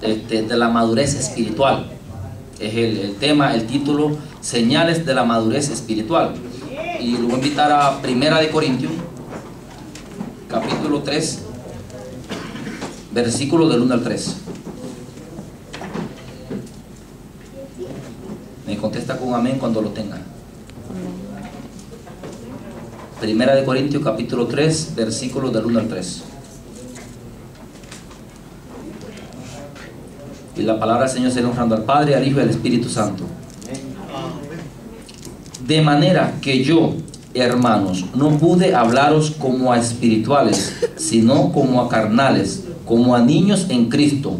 de la madurez espiritual. Es el tema, el título, señales de la madurez espiritual. Y lo voy a invitar a Primera de Corintios, capítulo 3, versículo del 1 al 3. Me contesta con amén cuando lo tenga. Primera de Corintios, capítulo 3, versículo del 1 al 3. Y la palabra del Señor será honrando al Padre, al Hijo y al Espíritu Santo. De manera que yo, hermanos, no pude hablaros como a espirituales, sino como a carnales, como a niños en Cristo.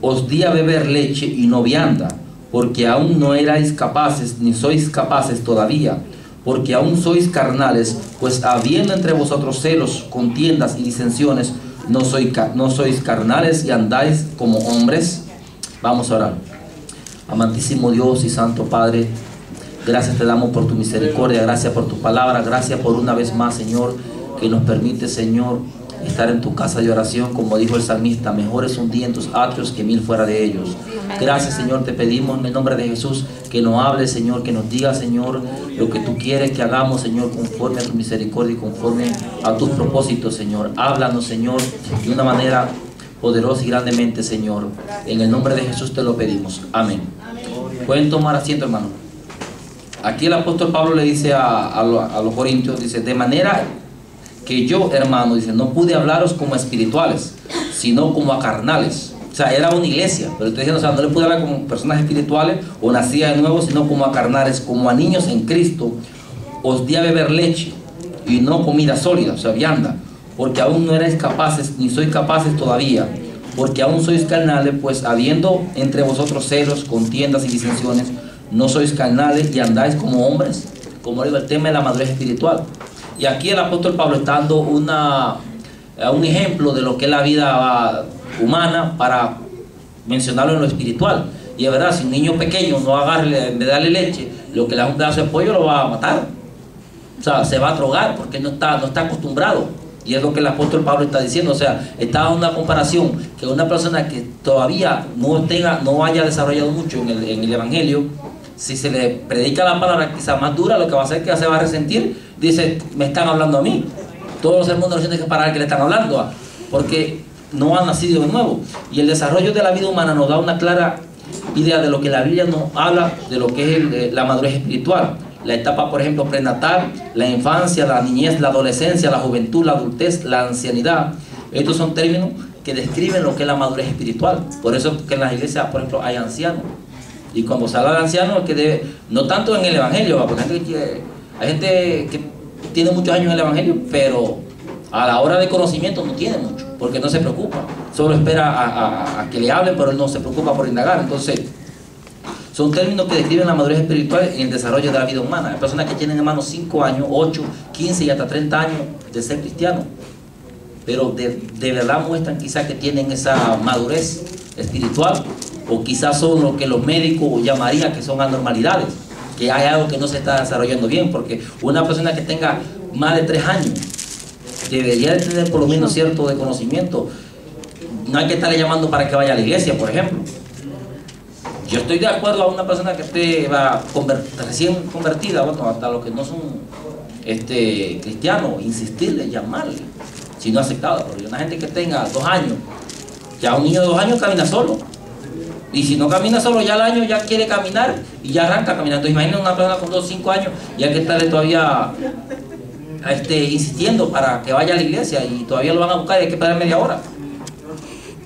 Os di a beber leche y no vianda, porque aún no erais capaces, ni sois capaces todavía, porque aún sois carnales, pues habiendo entre vosotros celos, contiendas y disensiones, no sois carnales y andáis como hombres. Vamos a orar. Amantísimo Dios y Santo Padre, gracias te damos por tu misericordia, gracias por tu palabra, gracias por una vez más, Señor, que nos permite, Señor, estar en tu casa de oración, como dijo el salmista, mejor es un día en tus atrios que 1000 fuera de ellos. Gracias, Señor, te pedimos en el nombre de Jesús que nos hable, Señor, que nos diga, Señor, lo que tú quieres que hagamos, Señor, conforme a tu misericordia y conforme a tus propósitos, Señor. Háblanos, Señor, de una manera poderosa y grandemente, Señor. En el nombre de Jesús te lo pedimos. Amén. Pueden tomar asiento, hermano. Aquí el apóstol Pablo le dice a los corintios, dice, de manera que yo, hermano, dice, no pude hablaros como espirituales, sino como a carnales. O sea, era una iglesia, pero estoy diciendo, o sea, no le pude hablar como personas espirituales o nacidas de nuevo, sino como a carnales, como a niños en Cristo. Os di a beber leche y no comida sólida, o sea, vianda, porque aún no erais capaces, ni sois capaces todavía, porque aún sois carnales, pues habiendo entre vosotros celos, contiendas y disensiones, no sois carnales y andáis como hombres. Como digo, el tema de la madurez espiritual. Y aquí el apóstol Pablo está dando un ejemplo de lo que es la vida humana para mencionarlo en lo espiritual. Y es verdad, si un niño pequeño no agarre, en vez de darle leche, lo que le da un pedazo de pollo lo va a matar. O sea, se va a drogar porque no está acostumbrado. Y es lo que el apóstol Pablo está diciendo. O sea, está dando una comparación que una persona que todavía no haya desarrollado mucho en el evangelio, si se le predica la palabra quizá más dura, lo que va a hacer es que se va a resentir. Dice, me están hablando a mí. Todos los hermanos tienen que parar que le están hablando, porque no han nacido de nuevo. Y el desarrollo de la vida humana nos da una clara idea de lo que la Biblia nos habla de lo que es la madurez espiritual. La etapa, por ejemplo, prenatal, la infancia, la niñez, la adolescencia, la juventud, la adultez, la ancianidad. Estos son términos que describen lo que es la madurez espiritual. Por eso que en las iglesias, por ejemplo, hay ancianos. Y cuando se habla de ancianos, es que no tanto en el evangelio, porque hay gente que tiene muchos años en el evangelio, pero a la hora de conocimiento no tiene mucho, porque no se preocupa. Solo espera a que le hablen, pero él no se preocupa por indagar. Entonces, son términos que describen la madurez espiritual en el desarrollo de la vida humana. Hay personas que tienen, hermanos, 5 años, 8, 15 y hasta 30 años de ser cristianos, pero de verdad muestran quizás que tienen esa madurez espiritual, o quizás son lo que los médicos llamarían que son anormalidades, que hay algo que no se está desarrollando bien, porque una persona que tenga más de 3 años debería de tener por lo menos cierto de conocimiento. No hay que estarle llamando para que vaya a la iglesia, por ejemplo. Yo estoy de acuerdo a una persona que esté recién convertida, bueno, hasta los que no son cristianos, insistirle, llamarle, si no aceptado. Porque una gente que tenga 2 años, ya un niño de 2 años camina solo. Y si no camina solo, ya al año ya quiere caminar y ya arranca caminando. Imagina una persona con 2 o 5 años y hay que estarle todavía insistiendo para que vaya a la iglesia y todavía lo van a buscar y hay que esperar media hora.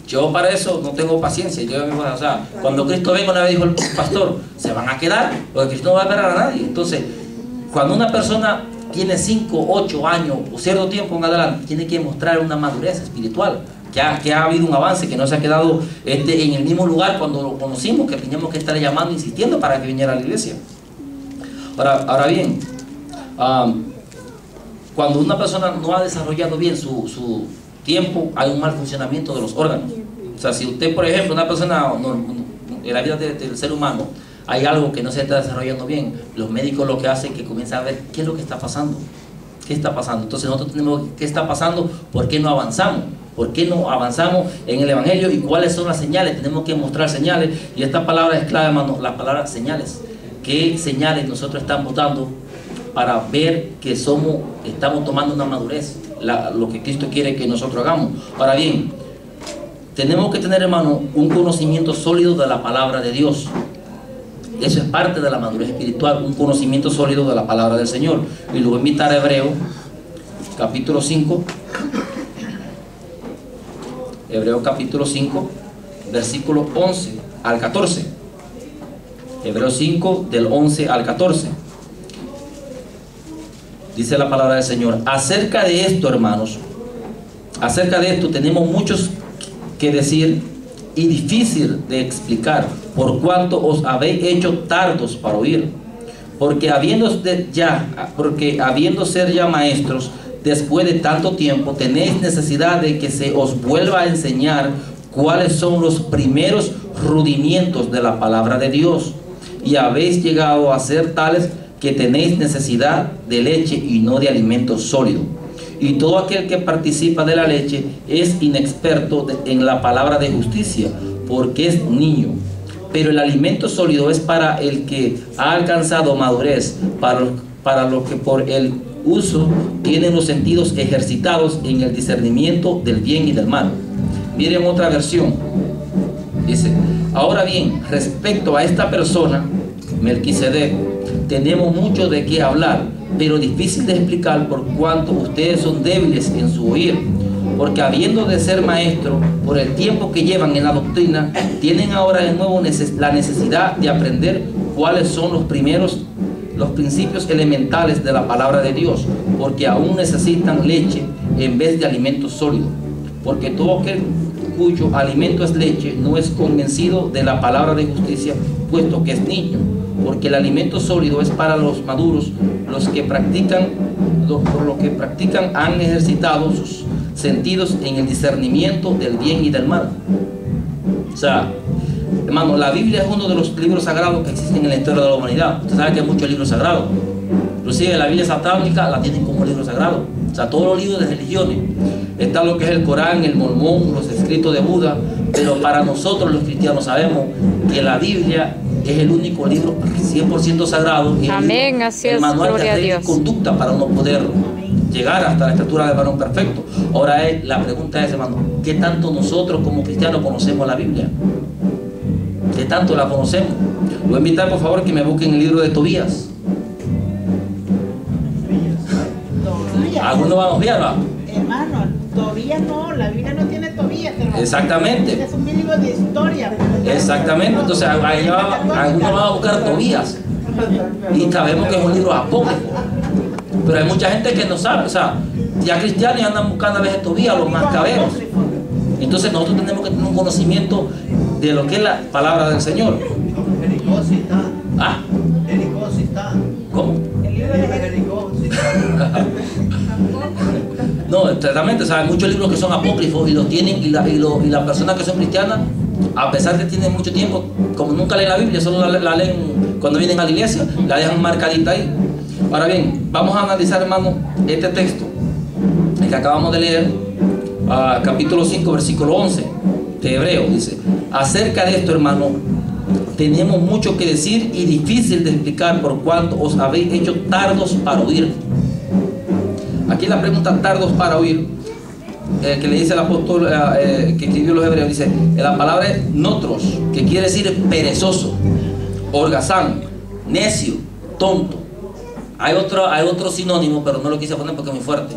Yo para eso no tengo paciencia. O sea, cuando Cristo venga, una vez dijo el pastor, se van a quedar, porque Cristo no va a esperar a nadie. Entonces, cuando una persona tiene 5, 8 años o cierto tiempo en adelante, tiene que mostrar una madurez espiritual, que ha habido un avance, que no se ha quedado en el mismo lugar cuando lo conocimos, que teníamos que estar llamando, insistiendo para que viniera a la iglesia. Ahora bien, cuando una persona no ha desarrollado bien su tiempo, hay un mal funcionamiento de los órganos. O sea, si usted, por ejemplo, una persona en la vida del ser humano, hay algo que no se está desarrollando bien, los médicos lo que hacen es que comienzan a ver qué es lo que está pasando. ¿Qué está pasando? Entonces nosotros tenemos, ¿qué está pasando? ¿Por qué no avanzamos? ¿Por qué no avanzamos en el Evangelio? ¿Y cuáles son las señales? Tenemos que mostrar señales. Y esta palabra es clave, hermano, la palabra señales. ¿Qué señales nosotros estamos dando para ver que estamos tomando una madurez? Lo que Cristo quiere que nosotros hagamos. Ahora bien, tenemos que tener, hermano, un conocimiento sólido de la palabra de Dios. Eso es parte de la madurez espiritual, un conocimiento sólido de la palabra del Señor. Y lo voy a invitar a Hebreo, capítulo 5. Hebreo capítulo 5, versículo 11 al 14. Hebreo 5, del 11 al 14. Dice la palabra del Señor: acerca de esto, hermanos, acerca de esto tenemos muchos que decir y difícil de explicar, por cuanto os habéis hecho tardos para oír. Porque habiendo ser ya maestros, después de tanto tiempo, tenéis necesidad de que se os vuelva a enseñar cuáles son los primeros rudimientos de la palabra de Dios. Y habéis llegado a ser tales que tenéis necesidad de leche y no de alimento sólido. Y todo aquel que participa de la leche es inexperto en la palabra de justicia, porque es niño. Pero el alimento sólido es para el que ha alcanzado madurez, para los que por el uso tienen los sentidos ejercitados en el discernimiento del bien y del mal. Miren otra versión. Dice: ahora bien, respecto a esta persona, Melquisedec, tenemos mucho de qué hablar, pero difícil de explicar por cuanto ustedes son débiles en su oír. Porque habiendo de ser maestro, por el tiempo que llevan en la doctrina, tienen ahora de nuevo la necesidad de aprender cuáles son los principios elementales de la palabra de Dios, porque aún necesitan leche en vez de alimento sólido. Porque todo aquel cuyo alimento es leche no es convencido de la palabra de justicia, puesto que es niño. Porque el alimento sólido es para los maduros, por lo que practican han ejercitado sus sentidos en el discernimiento del bien y del mal. O sea, hermano, la Biblia es uno de los libros sagrados que existen en la historia de la humanidad. Usted sabe que hay muchos libros sagrados. Inclusive la Biblia satánica la tienen como libro sagrado. O sea, todos los libros de religiones. Está lo que es el Corán, el Mormón, los escritos de Buda. Pero para nosotros los cristianos sabemos que la Biblia es el único libro 100% sagrado. Amén, así es, el manual gloria a de Dios. conducta para uno poder llegar hasta la estatura del varón perfecto. Ahora la pregunta es, hermano, ¿qué tanto nosotros como cristianos conocemos la Biblia? ¿Qué tanto la conocemos? Voy a invitar, por favor, que me busquen el libro de Tobías. ¿Algunos van a obviar, va? Hermano, Tobías no, la Biblia no tiene Tobías, hermano. Exactamente. Es un libro de historia. Exactamente, entonces algunos van a buscar Tobías. Y sabemos que es un libro apócrifo. Pero hay mucha gente que no sabe, o sea, ya cristianos andan buscando a veces Tobías, los mascaberos. Entonces nosotros tenemos que tener un conocimiento de lo que es la palabra del Señor. Jericó sí está. ¿Ah? Jericó sí está. ¿Cómo? El libro de Jericó. Jericó sí está. No, exactamente, o sea, hay muchos libros que son apócrifos y los tienen, y las personas que son cristianas, a pesar de que tienen mucho tiempo, como nunca leen la Biblia, solo la leen cuando vienen a la iglesia, la dejan marcadita ahí. Ahora bien, vamos a analizar, hermano, este texto, el que acabamos de leer, capítulo 5, versículo 11 de Hebreo. Dice: acerca de esto, hermano, tenemos mucho que decir y difícil de explicar, por cuanto os habéis hecho tardos para oír. Aquí la pregunta tardos para oír, que le dice el apóstol que escribió los Hebreos, dice, la palabra es notros, que quiere decir perezoso, holgazán, necio, tonto. Hay otro sinónimo, pero no lo quise poner porque es muy fuerte.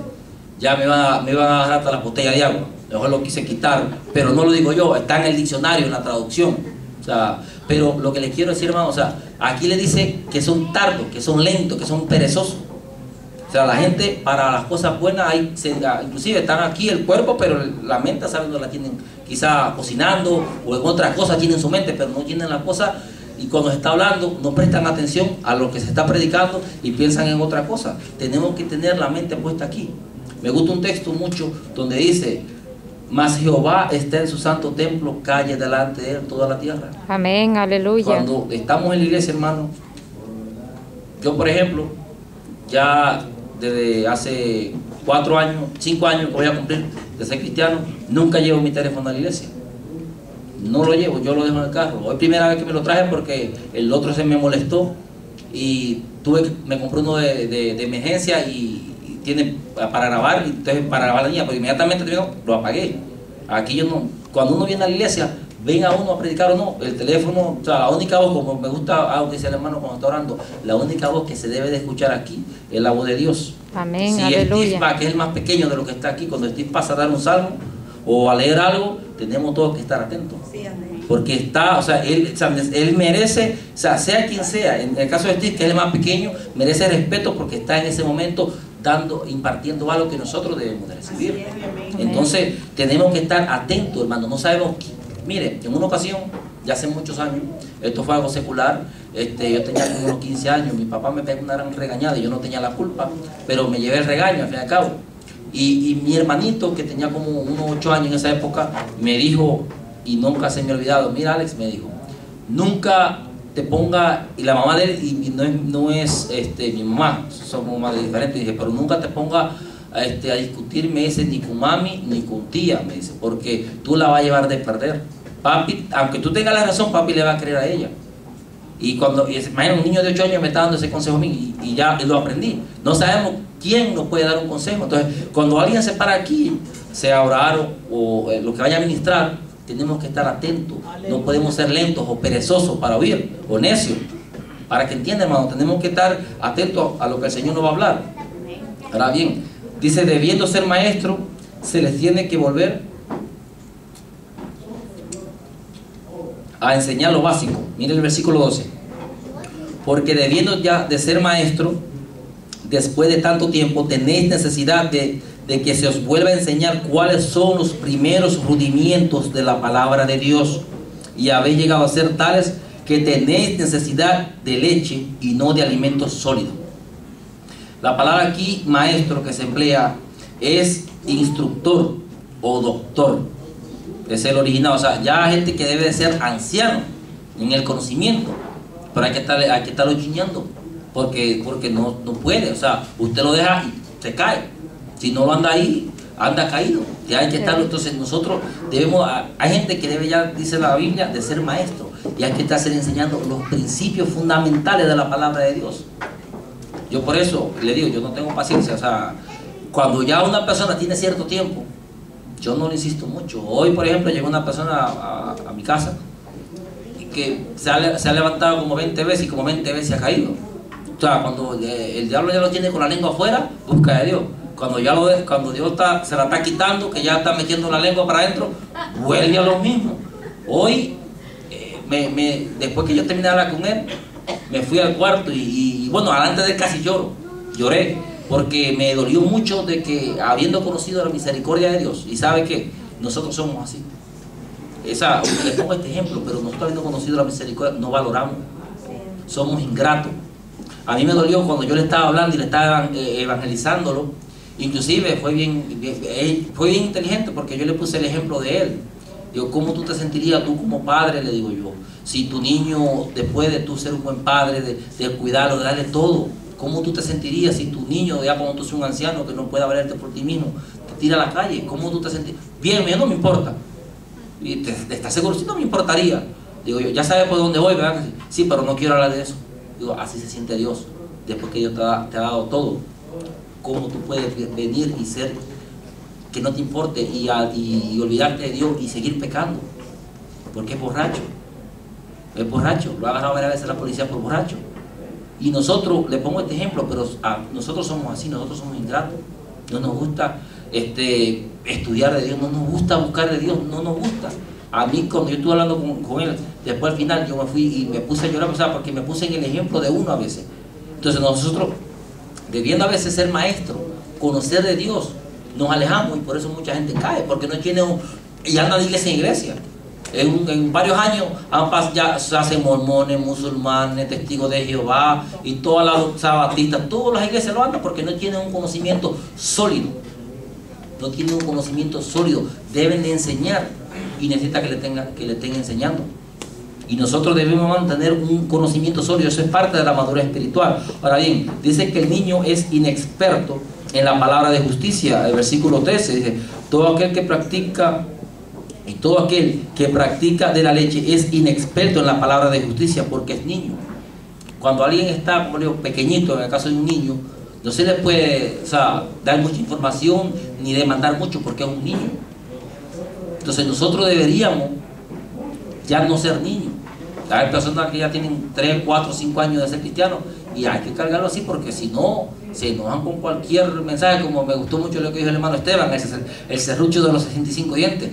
Ya me van a agarrar hasta la botella de agua. Mejor lo quise quitar, pero no lo digo yo, está en el diccionario, en la traducción. O sea, pero lo que les quiero decir, hermano, o sea, aquí le dice que son tardos, que son lentos, que son perezosos. O sea, la gente para las cosas buenas, inclusive están aquí el cuerpo, pero la mente, ¿saben? No la tienen quizá cocinando o en otras cosas tienen su mente, pero no tienen la cosa. Y cuando se está hablando, no prestan atención a lo que se está predicando y piensan en otra cosa. Tenemos que tener la mente puesta aquí. Me gusta un texto mucho donde dice: mas Jehová está en su santo templo, calle delante de él toda la tierra. Amén, aleluya. Cuando estamos en la iglesia, hermano, yo por ejemplo, ya desde hace 4 años, 5 años que voy a cumplir, de ser cristiano, nunca llevo mi teléfono a la iglesia. No lo llevo, yo lo dejo en el carro. Hoy primera vez que me lo traje porque el otro se me molestó y me compré uno de emergencia y tiene para grabar, y entonces para grabar la niña, pero inmediatamente lo apagué. Aquí yo no, cuando uno viene a la iglesia, venga uno a predicar o no, el teléfono, o sea, la única voz, como me gusta, dice el hermano cuando está orando, la única voz que se debe de escuchar aquí es la voz de Dios. Amén, Si aleluya. Steve, que es el más pequeño de lo que está aquí, cuando Steve pasa a dar un salmo o a leer algo, tenemos todos que estar atentos. Sí, amén. Porque está, o sea, él merece, o sea quien sea, en el caso de Steve, que es el más pequeño, merece respeto porque está en ese momento impartiendo algo que nosotros debemos de recibir. Así es, amén. Entonces, tenemos que estar atentos, hermano. No sabemos, mire, en una ocasión, ya hace muchos años, esto fue algo secular, yo tenía como unos 15 años, mi papá me pegó una gran regañada y yo no tenía la culpa, pero me llevé el regaño, al fin y al cabo. Y mi hermanito, que tenía como unos 8 años en esa época, me dijo, y nunca se me ha olvidado, mira Alex, me dijo, nunca te ponga, y la mamá de él, y no es mi mamá, somos madres diferentes, dije, pero nunca te ponga a discutir, me dice, ni con mami, ni con tía, me dice, porque tú la vas a llevar de perder. Papi, aunque tú tengas la razón, papi le va a creer a ella. Y imagina, un niño de 8 años me está dando ese consejo a mí, y ya lo aprendí. No sabemos quién nos puede dar un consejo. Entonces, cuando alguien se para aquí, sea orar o lo que vaya a ministrar, tenemos que estar atentos. No podemos ser lentos o perezosos para oír, o necios. Para que entiendan, hermano, tenemos que estar atentos a lo que el Señor nos va a hablar. Ahora bien, dice, debiendo ser maestro, se les tiene que volver a enseñar lo básico. Miren el versículo 12. Porque debiendo ya de ser maestro, después de tanto tiempo, tenéis necesidad de que se os vuelva a enseñar cuáles son los primeros rudimientos de la palabra de Dios. Y habéis llegado a ser tales que tenéis necesidad de leche y no de alimento sólido. La palabra aquí, maestro, que se emplea, es instructor o doctor. Es el original, o sea, ya hay gente que debe de ser anciano en el conocimiento, pero hay que estarlo chiñando, porque no puede, o sea, usted lo deja y se cae. Si no lo anda ahí, anda caído. Y hay que estarlo. Entonces nosotros hay gente que debe, ya dice la Biblia, de ser maestro, y hay que estarse enseñando los principios fundamentales de la palabra de Dios. Yo por eso le digo, yo no tengo paciencia, o sea, cuando ya una persona tiene cierto tiempo, yo no le insisto mucho. Hoy, por ejemplo, llegó una persona a mi casa que se ha levantado como 20 veces y como 20 veces ha caído. O sea, cuando el diablo ya lo tiene con la lengua afuera, busca a Dios. Cuando Dios se la está quitando, que ya está metiendo la lengua para adentro, vuelve a lo mismo. Hoy, después que yo terminé de hablar con él, me fui al cuarto y bueno, delante de él casi lloré, porque me dolió mucho de que, habiendo conocido la misericordia de Dios, y sabe que nosotros somos así. Les pongo este ejemplo, pero nosotros, habiendo conocido la misericordia, no valoramos, somos ingratos. A mí me dolió cuando yo le estaba hablando y le estaba evangelizándolo. Inclusive fue bien inteligente, porque yo le puse el ejemplo de él. Digo, ¿cómo tú te sentirías tú como padre? Le digo yo, si tu niño, después de tú ser un buen padre, de cuidarlo, de darle todo, ¿cómo tú te sentirías si tu niño, ya cuando tú seas un anciano que no pueda valerte por ti mismo, te tira a la calle? ¿Cómo tú te sentirías? Bien, no me importa. ¿Y te estás seguro? Sí, no me importaría. Digo yo, ya sabes por dónde voy, ¿verdad? Sí, pero no quiero hablar de eso. Digo, así se siente Dios, después que Dios te ha dado todo. ¿Cómo tú puedes venir y ser que no te importe y olvidarte de Dios y seguir pecando? Porque es borracho. Es borracho. Lo ha agarrado varias veces la policía por borracho. Y nosotros, le pongo este ejemplo, pero nosotros somos así, nosotros somos ingratos. No nos gusta estudiar de Dios, no nos gusta buscar de Dios, no nos gusta. A mí, cuando yo estuve hablando con él, después al final yo me fui y me puse a llorar, o sea, porque me puse en el ejemplo de uno a veces. Entonces nosotros, debiendo a veces ser maestros, conocer de Dios, nos alejamos, y por eso mucha gente cae, porque no tiene y anda de iglesia en iglesia. En varios años ya se hacen mormones, musulmanes, testigos de Jehová y todas las sabatistas, todas las iglesias lo andan porque no tienen un conocimiento sólido. No tienen un conocimiento sólido, deben de enseñar y necesita que le estén enseñando. Y nosotros debemos mantener un conocimiento sólido, eso es parte de la madurez espiritual. Ahora bien, dice que el niño es inexperto en la palabra de justicia. El versículo 13 dice: todo aquel que practica de la leche es inexperto en la palabra de justicia, porque es niño. Cuando alguien está, como digo, pequeñito, en el caso de un niño, no se le puede, dar mucha información ni demandar mucho, porque es un niño. Entonces nosotros deberíamos ya no ser niños. Hay personas que ya tienen 3, 4, 5 años de ser cristianos, y hay que cargarlo así, porque si no, se enojan con cualquier mensaje. Como me gustó mucho lo que dijo el hermano Esteban, el serrucho de los 65 dientes.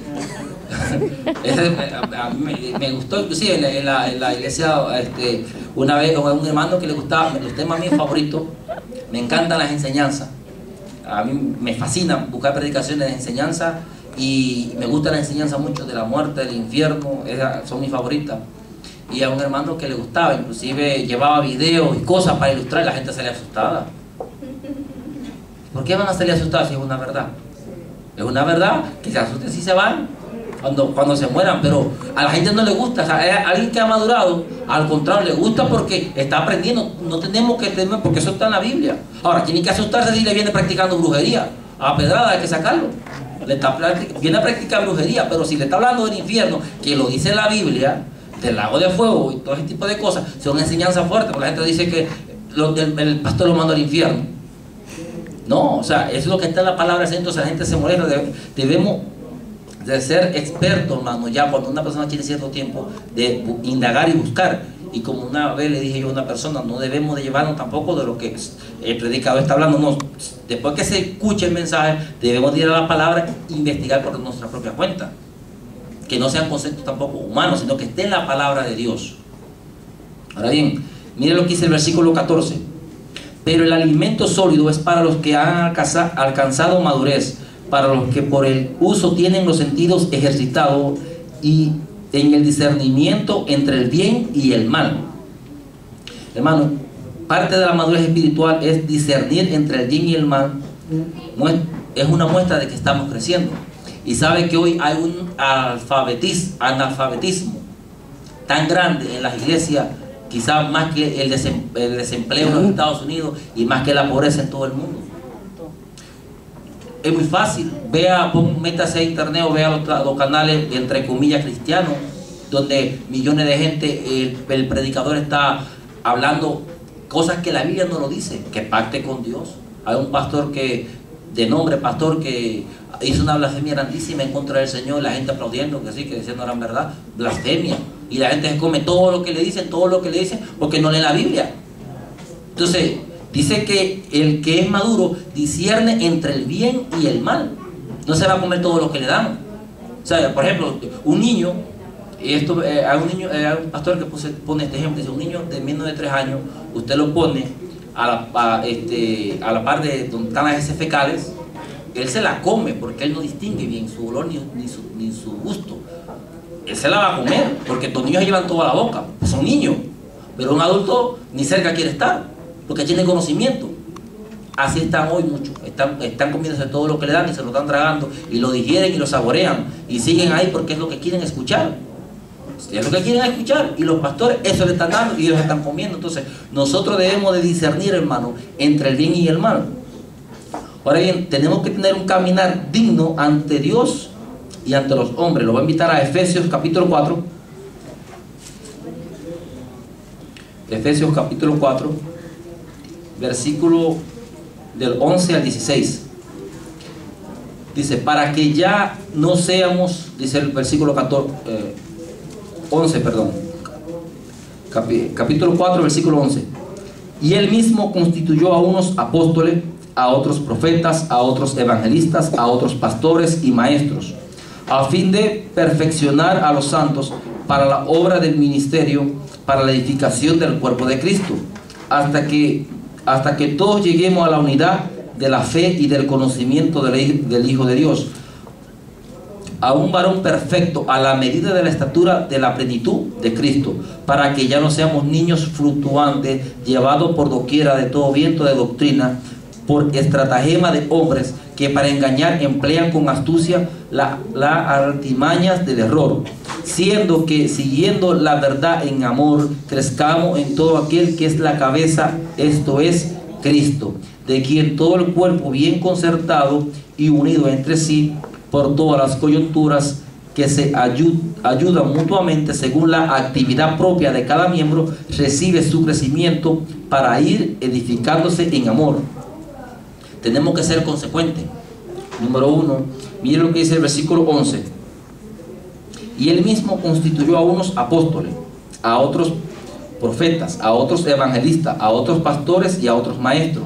A mí me gustó, inclusive en la iglesia, una vez con un hermano que le gustaba los temas míos favoritos. Me encantan las enseñanzas, a mí me fascina buscar predicaciones de enseñanza, y me gusta la enseñanza mucho de la muerte, del infierno, esas son mis favoritas. Y a un hermano que le gustaba, inclusive llevaba videos y cosas para ilustrar, y la gente salía asustada. ¿Por qué van a salir asustados si es una verdad? Es una verdad, que se asusten si se van cuando se mueran, pero a la gente no le gusta. Alguien que ha madurado, al contrario, le gusta porque está aprendiendo. No tenemos que temer, porque eso está en la Biblia. Ahora, tiene que asustarse si le viene practicando brujería. A pedrada hay que sacarlo. Viene a practicar brujería, pero si le está hablando del infierno, que lo dice la Biblia, del lago de fuego y todo ese tipo de cosas, son enseñanzas fuertes, porque la gente dice que el pastor lo manda al infierno. No, eso es lo que está en la palabra. Entonces la gente se molesta. Debemos de ser expertos, hermano, ya cuando una persona tiene cierto tiempo, de indagar y buscar. Y como una vez le dije yo a una persona, no debemos de llevarnos tampoco de lo que el predicador está hablando. No, después que se escuche el mensaje, debemos de ir a la palabra e investigar por nuestra propia cuenta. Que no sean conceptos tampoco humanos, sino que esté en la palabra de Dios. Ahora bien, mire lo que dice el versículo 14. Pero el alimento sólido es para los que han alcanzado madurez, para los que por el uso tienen los sentidos ejercitados y en el discernimiento entre el bien y el mal. Hermano, parte de la madurez espiritual es discernir entre el bien y el mal. Es una muestra de que estamos creciendo. Y sabe que hoy hay un analfabetismo tan grande en las iglesias, quizás más que el desempleo en los Estados Unidos y más que la pobreza en todo el mundo. Es muy fácil, métase a internet o vea los canales entre comillas cristianos, donde millones de gente, el predicador está hablando cosas que la Biblia no lo dice, que pacte con Dios. Hay un pastor de nombre pastor, que hizo una blasfemia grandísima en contra del Señor, la gente aplaudiendo, que sí, que diciendo la verdad, blasfemia, y la gente se come todo lo que le dicen, porque no lee la Biblia. Entonces dice que el que es maduro discierne entre el bien y el mal, no se va a comer todo lo que le damos. Por ejemplo, un niño, hay un pastor que pone este ejemplo, dice: un niño de menos de 3 años, usted lo pone a la par de donde están las heces fecales, él se la come, porque él no distingue bien su olor ni su gusto. Él se la va a comer, porque los niños llevan toda la boca, pues son niños, pero un adulto ni cerca quiere estar, porque tiene conocimiento. Así están hoy muchos, están comiéndose todo lo que le dan y se lo están tragando, y lo digieren y lo saborean, y siguen ahí porque es lo que quieren escuchar. Es lo que quieren escuchar, y los pastores eso le están dando y ellos están comiendo. Entonces nosotros debemos de discernir, hermano, entre el bien y el mal. Ahora bien, tenemos que tener un caminar digno ante Dios y ante los hombres. Lo voy a invitar a Efesios capítulo 4. Efesios capítulo 4, versículo del 11 al 16. Dice: para que ya no seamos, dice el versículo 11, perdón, capítulo 4, versículo 11. Y él mismo constituyó a unos apóstoles, a otros profetas, a otros evangelistas, a otros pastores y maestros, a fin de perfeccionar a los santos para la obra del ministerio, para la edificación del cuerpo de Cristo, hasta que todos lleguemos a la unidad de la fe y del conocimiento del Hijo de Dios, a un varón perfecto, a la medida de la estatura de la plenitud de Cristo, para que ya no seamos niños fluctuantes, llevados por doquiera de todo viento de doctrina, por estratagema de hombres que para engañar emplean con astucia las artimañas del error, siendo que siguiendo la verdad en amor crezcamos en todo aquel que es la cabeza, esto es Cristo, de quien todo el cuerpo bien concertado y unido entre sí por todas las coyunturas que se ayudan mutuamente según la actividad propia de cada miembro, recibe su crecimiento para ir edificándose en amor. Tenemos que ser consecuentes. Número 1, miren lo que dice el versículo 11. Y él mismo constituyó a unos apóstoles, a otros profetas, a otros evangelistas, a otros pastores y a otros maestros.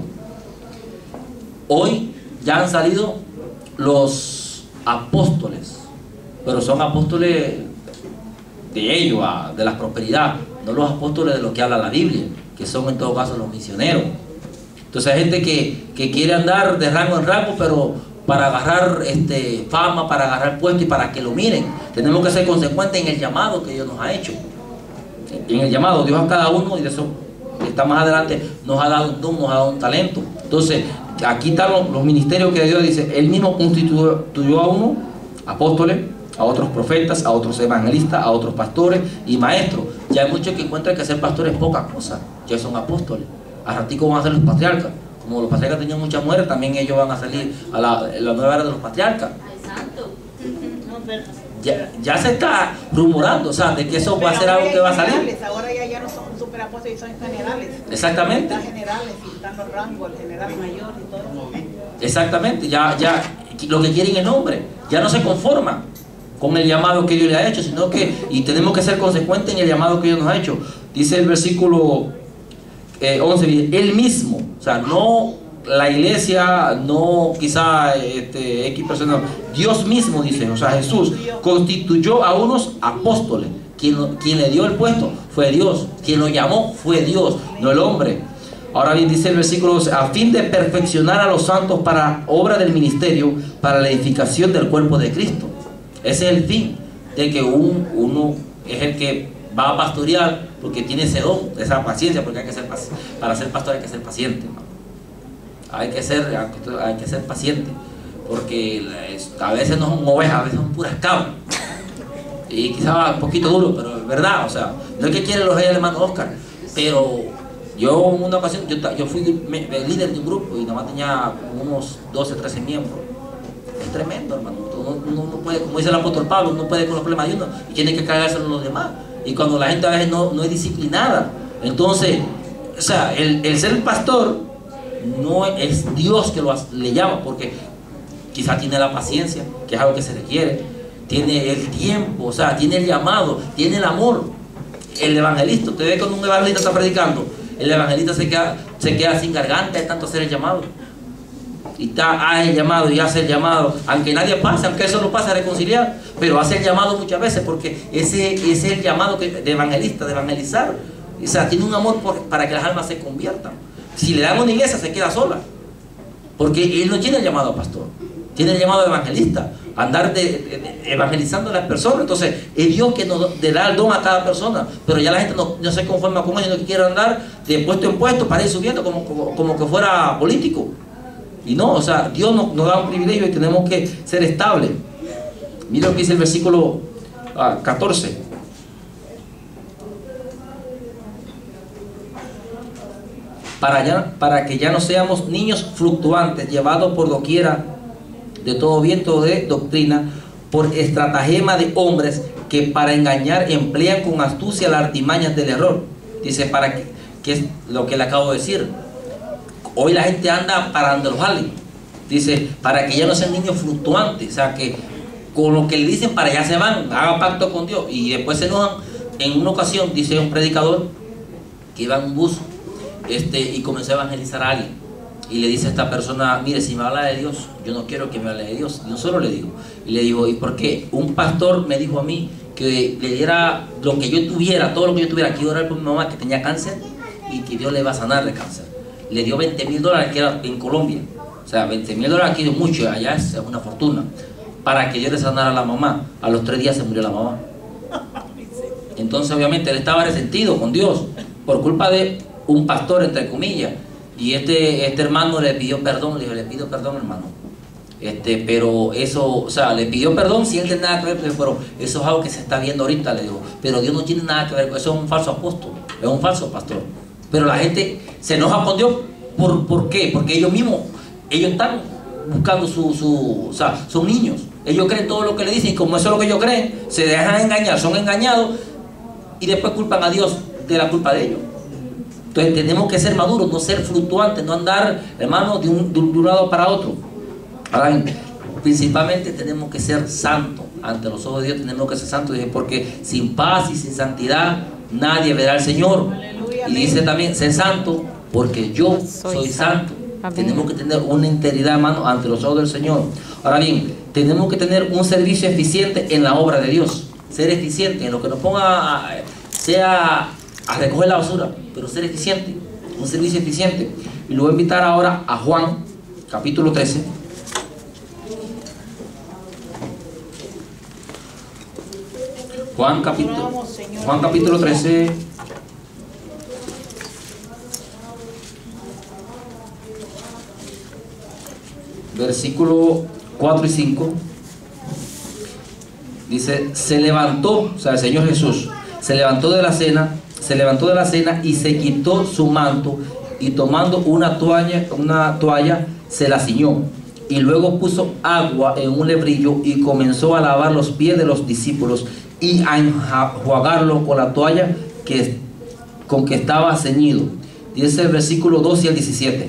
Hoy ya han salido los apóstoles, pero son apóstoles de ellos, de la prosperidad, no los apóstoles de lo que habla la Biblia, que son en todo caso los misioneros. Entonces hay gente que quiere andar de rango en rango, pero para agarrar fama, para agarrar puesto y para que lo miren. Tenemos que ser consecuentes en el llamado que Dios nos ha hecho. En el llamado, Dios a cada uno, y de eso está más adelante, nos ha dado un don, nos ha dado un talento. Entonces, aquí están los ministerios que Dios dice. Él mismo constituyó a uno apóstoles, a otros profetas, a otros evangelistas, a otros pastores y maestros. Ya hay muchos que encuentran que ser pastores es poca cosa, ya son apóstoles. A ratico van a ser los patriarcas. Como los patriarcas tenían muchas mujeres, también ellos van a salir a la nueva era de los patriarcas. Exacto. Ya se está rumorando, o sea, de que eso va a ser algo que va a salir. Ahora ya no son superapóstoles, son generales. Exactamente. Están generales y están los rangos, el general mayor y todo. Exactamente, ya lo que quieren es nombre, ya no se conforman con el llamado que Dios le ha hecho, sino que, y tenemos que ser consecuentes en el llamado que Dios nos ha hecho. Dice el versículo 11, él mismo, o sea, no la iglesia, no quizá X personas, Dios mismo dice, o sea, Jesús constituyó a unos apóstoles. Quien le dio el puesto fue Dios, quien lo llamó fue Dios, no el hombre. Ahora bien, dice el versículo 12, a fin de perfeccionar a los santos para obra del ministerio, para la edificación del cuerpo de Cristo. Ese es el fin, de que uno es el que va a pastorear, porque tiene ese don, esa paciencia, porque hay que ser para ser pastor hay que ser paciente, ¿no? hay que ser paciente, porque a veces no son ovejas, a veces son puras cabras, y quizás un poquito duro, pero es verdad, o sea, no es que quieren los reyes, hermano Oscar, pero yo en una ocasión, yo fui líder de un grupo y nada más tenía unos 12, 13 miembros. Es tremendo, hermano. Uno no puede, como dice el apóstol Pablo, uno puede con los problemas de uno y tiene que cargárselo a los demás. Y cuando la gente a veces no es disciplinada, entonces, o sea, el ser pastor no es Dios que le llama, porque quizá tiene la paciencia, que es algo que se requiere, tiene el tiempo, o sea, tiene el llamado, tiene el amor. El evangelista, usted ve cuando un evangelista está predicando, el evangelista se queda sin garganta de tanto hacer el llamado. Y hace el llamado y hace el llamado, aunque nadie pase, aunque eso no pase a reconciliar, pero hace el llamado muchas veces, porque ese es el llamado de evangelista, de evangelizar. O sea, tiene un amor para que las almas se conviertan. Si le dan una iglesia, se queda sola, porque él no tiene el llamado a pastor, tiene el llamado de evangelista, andar evangelizando a las personas. Entonces es Dios que nos da el don a cada persona, pero ya la gente no se conforma con ello, no quiere andar de puesto en puesto para ir subiendo como que fuera político. Y no, o sea, Dios nos da un privilegio y tenemos que ser estables. Mira lo que dice el versículo 14. Para que ya no seamos niños fluctuantes, llevados por doquiera de todo viento de doctrina, por estratagema de hombres que para engañar emplean con astucia las artimañas del error. Dice, que es lo que le acabo de decir. Hoy la gente anda para donde los jalen. Dice, para que ya no sean niños fluctuantes, o sea, que con lo que le dicen para allá se van, hagan pacto con Dios, y después se enojan. En una ocasión, dice un predicador que iba en un bus y comenzó a evangelizar a alguien, y le dice a esta persona, mire, si me habla de Dios, yo no quiero que me hable de Dios, yo solo le digo. Y le digo, ¿y por qué? Un pastor me dijo a mí que le diera lo que yo tuviera, todo lo que yo tuviera, que iba a orar por mi mamá que tenía cáncer y que Dios le iba a sanar de cáncer. Le dio $20,000, que era en Colombia, o sea, $20,000 aquí es mucho, allá es una fortuna, para que Dios le sanara a la mamá. A los 3 días se murió la mamá. Entonces obviamente él estaba resentido con Dios por culpa de un pastor, entre comillas, y este hermano le pidió perdón. Le dijo, le pido perdón, hermano, pero eso, o sea, le pidió perdón sin él tener nada que ver, pero eso es algo que se está viendo ahorita, le digo, pero Dios no tiene nada que ver, eso es un falso apóstol, es un falso pastor. Pero la gente se enoja con Dios ¿Por qué? Porque ellos mismos, ellos están buscando o sea, son niños. Ellos creen todo lo que le dicen y como eso es lo que ellos creen, se dejan engañar, son engañados y después culpan a Dios de la culpa de ellos. Entonces tenemos que ser maduros, no ser fluctuantes, no andar, hermano, de un lado para otro. Ahora bien, principalmente tenemos que ser santos. Ante los ojos de Dios tenemos que ser santos, porque sin paz y sin santidad nadie verá al Señor. Aleluya, Y dice también, ser santo porque yo soy santo. Amén. Tenemos que tener una integridad, hermano, ante los ojos del Señor. Ahora bien, tenemos que tener un servicio eficiente en la obra de Dios. Ser eficiente en lo que nos ponga sea a recoger la basura, pero ser eficiente, un servicio eficiente. Y lo voy a invitar ahora a Juan, capítulo 13. Juan capítulo 13. Versículo 4 y 5. Dice, se levantó, o sea, el Señor Jesús, se levantó de la cena y se quitó su manto y tomando una toalla se la ciñó y luego puso agua en un lebrillo y comenzó a lavar los pies de los discípulos y a enjuagarlo con la toalla con que estaba ceñido. Dice el versículo 12 al 17.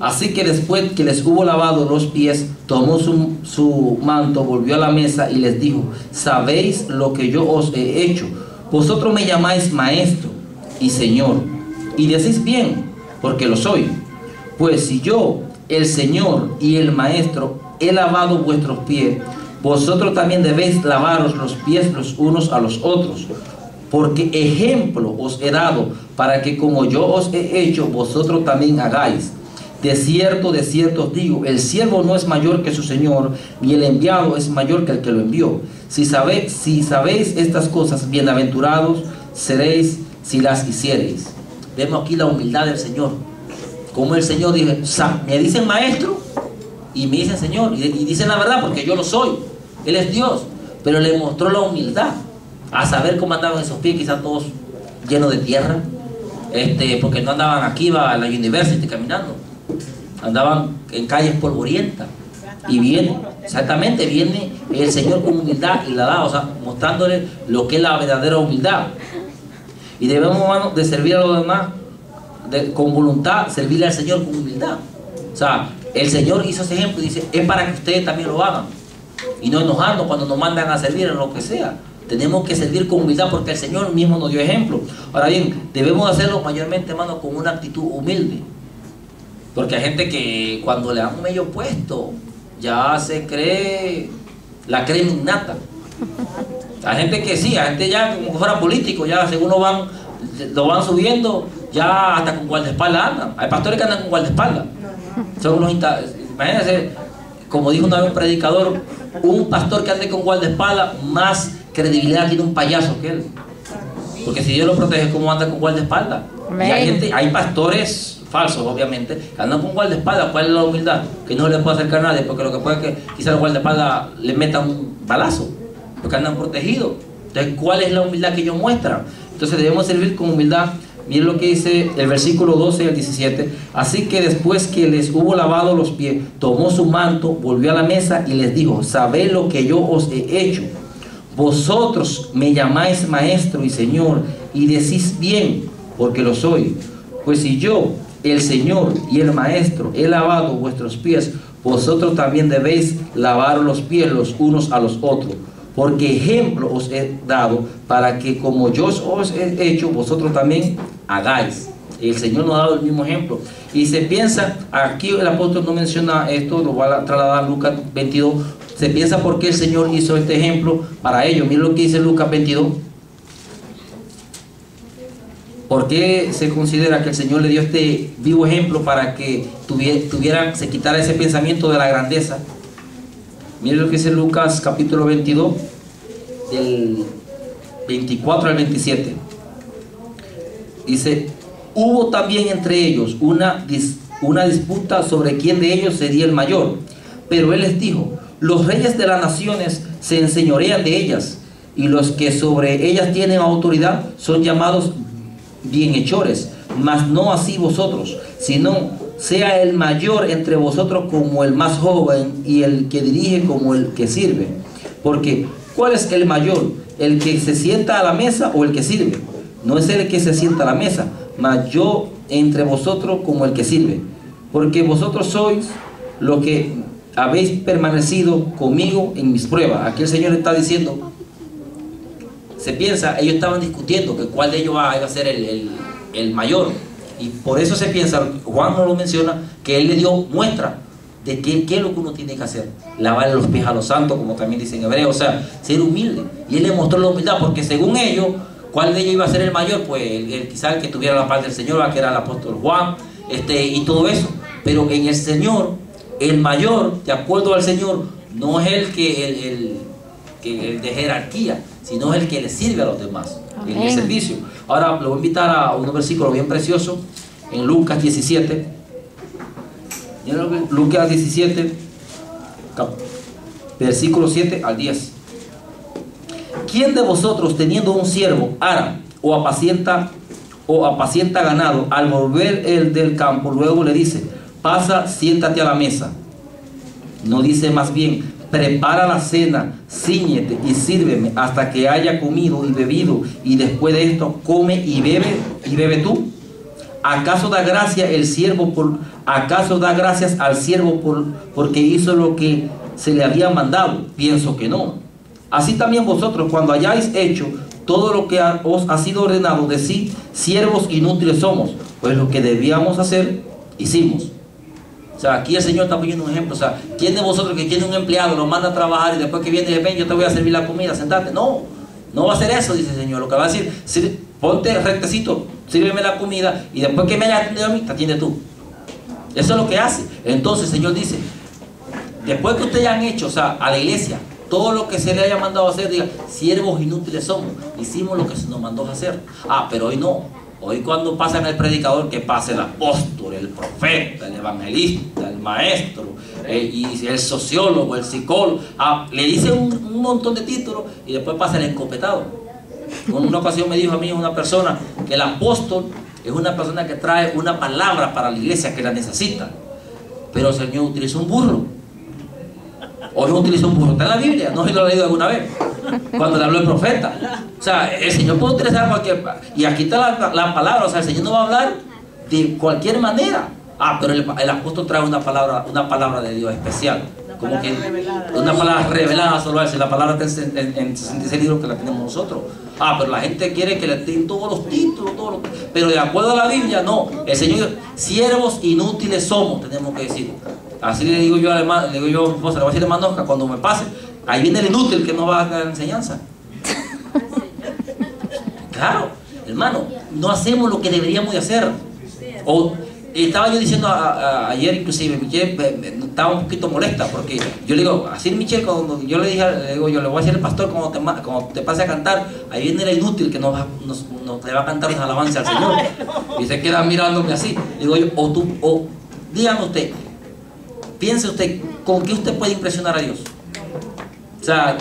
Así que después que les hubo lavado los pies, tomó su manto, volvió a la mesa y les dijo, ¿sabéis lo que yo os he hecho? Vosotros me llamáis maestro y señor, y decís bien, porque lo soy. Pues si yo, el Señor y el maestro, he lavado vuestros pies, vosotros también debéis lavaros los pies los unos a los otros. Porque ejemplo os he dado, para que como yo os he hecho, vosotros también hagáis. De cierto os digo, el siervo no es mayor que su Señor, ni el enviado es mayor que el que lo envió. Si sabéis estas cosas, bienaventurados seréis si las hiciereis. Vemos aquí la humildad del Señor. Como el Señor dice, me dicen maestro y me dicen Señor, y dicen la verdad porque yo lo soy. Él es Dios, pero le mostró la humildad a saber cómo andaban esos pies, quizás todos llenos de tierra, porque no andaban aquí a la university caminando, andaban en calles polvorientas. Y viene el Señor con humildad y la da, o sea, mostrándole lo que es la verdadera humildad. Y debemos, hermano, de servir a los demás con voluntad, servirle al Señor con humildad. O sea, el Señor hizo ese ejemplo y dice, es para que ustedes también lo hagan. Y no enojarnos cuando nos mandan a servir en lo que sea. Tenemos que servir con humildad porque el Señor mismo nos dio ejemplo. Ahora bien, debemos hacerlo mayormente, hermano, con una actitud humilde. Porque hay gente que cuando le dan un medio puesto, ya se cree, la creen innata. Hay gente que sí, hay gente ya como que fuera político, ya según lo van subiendo, ya hasta con guardaespaldas andan. Hay pastores que andan con guardaespaldas. Son unos imagínense, como dijo una vez un predicador, un pastor que ande con guardaespaldas, más credibilidad tiene un payaso que él. Porque si Dios lo protege, ¿cómo anda con guardaespaldas? Y hay pastores falsos, obviamente, que andan con guardaespaldas. ¿Cuál es la humildad? Que no le puede acercar a nadie, porque lo que puede es que quizás el guardaespaldas le metan un balazo, porque andan protegidos. Entonces, ¿cuál es la humildad que ellos muestran? Entonces debemos servir con humildad. Miren lo que dice el versículo 12 al 17. Así que después que les hubo lavado los pies, tomó su manto, volvió a la mesa y les dijo, ¿sabéis lo que yo os he hecho? Vosotros me llamáis maestro y Señor, y decís bien, porque lo soy. Pues si yo, el Señor y el maestro, he lavado vuestros pies, vosotros también debéis lavar los pies los unos a los otros. Porque ejemplo os he dado, para que como yo os he hecho, vosotros también hagáis. El Señor nos ha dado el mismo ejemplo. Y se piensa, aquí el apóstol no menciona esto, lo va a trasladar a Lucas 22. Se piensa por qué el Señor hizo este ejemplo para ellos. Miren lo que dice Lucas 22. ¿Por qué se considera que el Señor le dio este vivo ejemplo para que se quitara ese pensamiento de la grandeza? Miren lo que dice Lucas capítulo 22, del 24 al 27. Dice, hubo también entre ellos una disputa sobre quién de ellos sería el mayor. Pero él les dijo, los reyes de las naciones se enseñorean de ellas, y los que sobre ellas tienen autoridad son llamados bienhechores. mas no así vosotros, sino sea el mayor entre vosotros como el más joven, y el que dirige como el que sirve. Porque, ¿cuál es el mayor? ¿El que se sienta a la mesa o el que sirve? No es el que se sienta a la mesa, mas yo entre vosotros como el que sirve. Porque vosotros sois lo que habéis permanecido conmigo en mis pruebas. Aquí el Señor está diciendo, se piensa, ellos estaban discutiendo que cuál de ellos iba a ser el mayor. Y por eso se piensa, Juan no lo menciona, que él le dio muestra de qué es lo que uno tiene que hacer. Lavarle los pies a los santos, como también dice en hebreo, o sea, ser humilde. Y él le mostró la humildad, porque según ellos, ¿cuál de ellos iba a ser el mayor? Pues quizá el que tuviera la paz del Señor, que era el apóstol Juan, y todo eso. Pero en el Señor, el mayor, de acuerdo al Señor, no es el de jerarquía, sino es el que le sirve a los demás. Amén. En el servicio. Ahora le voy a invitar a unos versículos bien preciosos en Lucas 17. Lucas 17, versículo 7 al 10. ¿Quién de vosotros, teniendo un siervo, ara o apacienta ganado, al volver el del campo, luego le dice, pasa, siéntate a la mesa? No dice más bien, prepara la cena, cíñete y sírveme hasta que haya comido y bebido, y después de esto come y bebe tú. ¿Acaso da gracias al siervo porque hizo lo que se le había mandado? Pienso que no. Así también vosotros, cuando hayáis hecho todo lo que os ha sido ordenado, decid, siervos inútiles somos, pues lo que debíamos hacer, hicimos. O sea, aquí el Señor está poniendo un ejemplo. O sea, ¿quién de vosotros que tiene un empleado lo manda a trabajar y después que viene de ven, yo te voy a servir la comida, sentate? No, no va a hacer eso, dice el Señor. Lo que va a decir, ponte rectecito, sírveme la comida y después que me hayas atendido a mí, te atiende tú. Eso es lo que hace. Entonces el Señor dice, después que ustedes han hecho, o sea, a la iglesia, todo lo que se le haya mandado a hacer, diga, siervos inútiles somos, hicimos lo que se nos mandó a hacer. Pero hoy no. Hoy cuando pasan el predicador, que pasa el apóstol, el profeta, el evangelista, el maestro, y el sociólogo, el psicólogo, le dicen un montón de títulos y después pasa el escopetado. En una ocasión me dijo a mí una persona que el apóstol es una persona que trae una palabra para la iglesia que la necesita, pero el Señor utiliza un burro. Hoy no utiliza un burro, está en la Biblia, no sé si lo he leído alguna vez, cuando le habló el profeta. O sea, el Señor puede utilizar cualquier, y aquí está la palabra, o sea, el Señor no va a hablar de cualquier manera. Pero el apóstol trae una palabra de Dios especial, como que una palabra revelada solo a él. La palabra está en 66 libros que la tenemos nosotros. Pero la gente quiere que le den todos los títulos, pero de acuerdo a la Biblia, no. El Señor, siervos inútiles somos, tenemos que decir. Así le digo yo a mi esposa, le voy a decir, hermano, que cuando me pase, ahí viene el inútil que no va a dar enseñanza. Claro, hermano, no hacemos lo que deberíamos de hacer. Estaba yo diciendo ayer, inclusive, Michelle estaba un poquito molesta, porque yo le digo, así Michelle, cuando yo le voy a decir al pastor, cuando te pase a cantar, ahí viene el inútil que nos le va a cantar una alabanza al Señor. Y se queda mirándome así. Digo yo, dígame usted, piense usted, ¿con qué usted puede impresionar a Dios? O sea,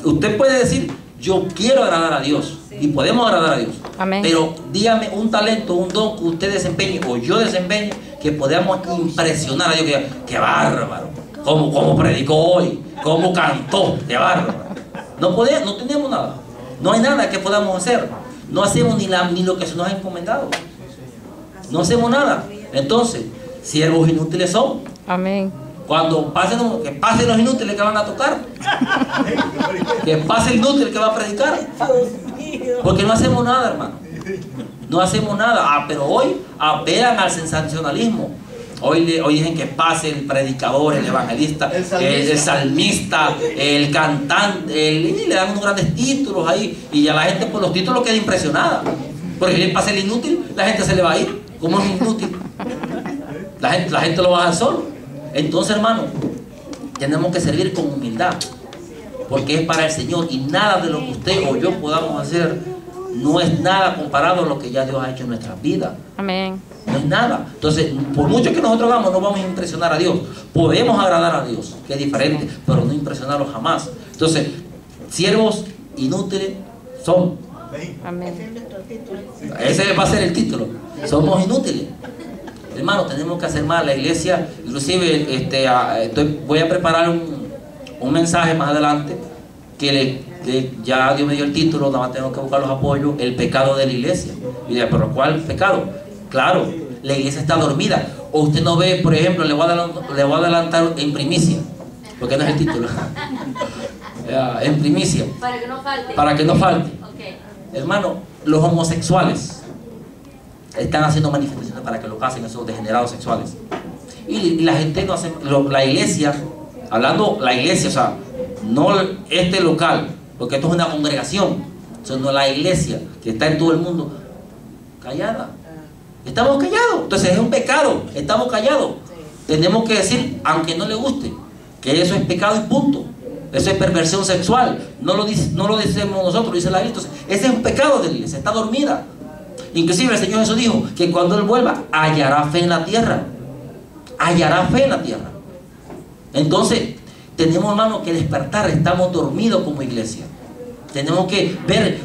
usted puede decir, yo quiero agradar a Dios, y podemos agradar a Dios. Amén. Pero dígame un talento, un don que usted desempeñe o yo desempeñe, que podamos impresionar a Dios. ¡Qué bárbaro! ¿Cómo predicó hoy? ¿Cómo cantó? ¡Qué bárbaro! No tenemos nada. No hay nada que podamos hacer. No hacemos ni lo que se nos ha encomendado. No hacemos nada. Entonces, siervos inútiles somos. Amén. Cuando que pasen los inútiles que van a tocar, que pase el inútil que va a predicar, porque no hacemos nada, hermano. No hacemos nada. Pero hoy apelan al sensacionalismo. Hoy dicen que pase el predicador, el evangelista, el salmista, el cantante, y le dan unos grandes títulos ahí, y ya la gente por los títulos queda impresionada. Porque si le pasa el inútil, la gente se le va a ir. ¿Cómo es inútil? La gente lo va a dejar solo. Entonces, hermano, tenemos que servir con humildad, porque es para el Señor, y nada de lo que usted o yo podamos hacer no es nada comparado a lo que ya Dios ha hecho en nuestras vidas. Amén. No es nada. Entonces, por mucho que nosotros hagamos, no vamos a impresionar a Dios. Podemos agradar a Dios, que es diferente, pero no impresionarlo jamás. Entonces, siervos inútiles son. Amén. Ese es nuestro título. Ese va a ser el título. Somos inútiles. Hermano, tenemos que hacer más. La iglesia, inclusive, voy a preparar un mensaje más adelante que ya Dios me dio el título, nada más tengo que buscar los apoyos, el pecado de la iglesia. Y dirá, ¿pero cuál pecado? Claro, la iglesia está dormida. O usted no ve, por ejemplo, le voy a adelantar en primicia, porque no es el título. En primicia. Para que no falte. Para que no falte. Okay. Hermano, los homosexuales están haciendo manifestaciones para que lo casen esos degenerados sexuales. Y la gente no hace, la iglesia, hablando la iglesia, o sea, no este local, porque esto es una congregación, sino la iglesia que está en todo el mundo, callada. Estamos callados, entonces es un pecado, estamos callados. Tenemos que decir, aunque no le guste, que eso es pecado y punto. Eso es perversión sexual. No lo decimos nosotros, dice la iglesia. Entonces, ese es un pecado de la iglesia, está dormida. Inclusive el Señor Jesús dijo que cuando Él vuelva, hallará fe en la tierra. Hallará fe en la tierra. Entonces, tenemos, hermano, que despertar. Estamos dormidos como iglesia. Tenemos que ver.